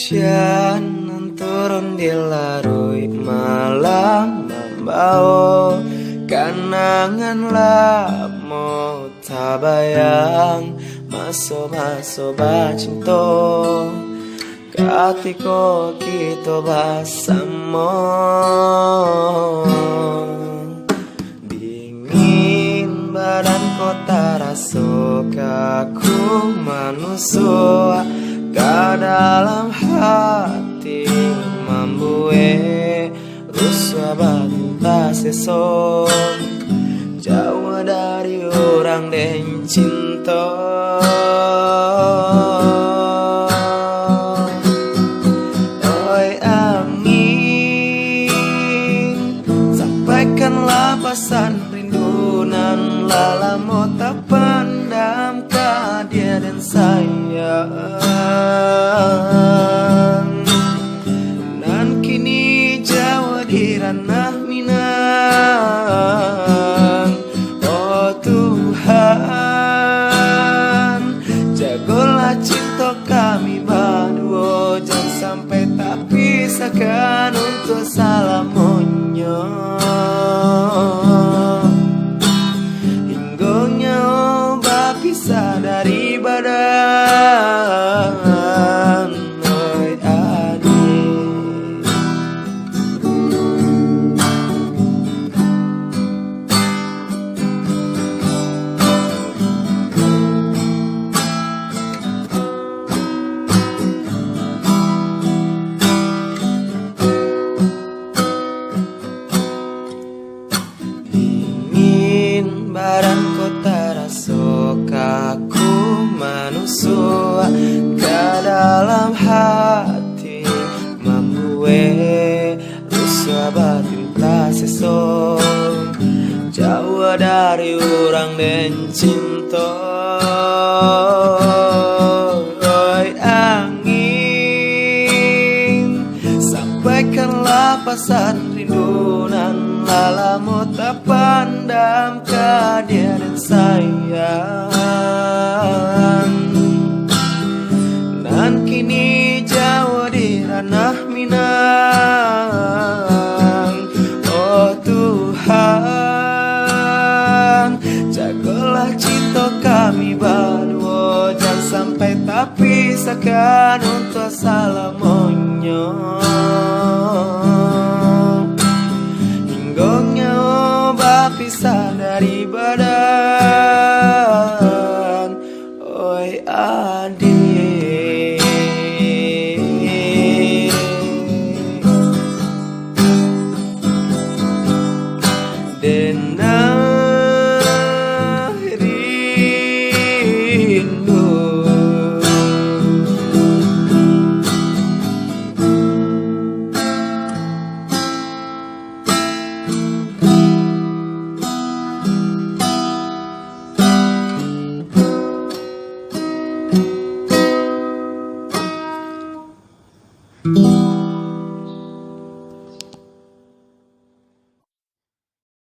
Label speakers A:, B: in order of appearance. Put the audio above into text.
A: Hujan turun di larui malam membawa kenangan lamo tabayang masuk bacinto ketika kita bersama. Dingin badan kota rasa kaku manusia ke dalam hati membuat rusuh batinta seson jauh dari orang dan cinta. Oi angin, sampaikanlah pesan rindu nan lama tak pandam ke dia dan sayang. Nan kini jauh di ranah Minang. Oh Tuhan, jagalah cinta kami berdua, jangan sampai tak pisahkan untuk selamanya. Hingga nyawa pisah dari badan. Oi adik, dingin badan kota rasa kaku manusia ke dalam hati membuat rusuh batinta seson jauh dari orang dan cinta. Oi angin, sampaikanlah pesan rindu nan lama tak pandam ke dia dan sayang. Nan kini jauh di ranah Minang. Oh Tuhan, jagalah cinta kami berdua, jangan sampai tak pisahkan untuk selamanya. Hingga nyawa berpisah dari badan.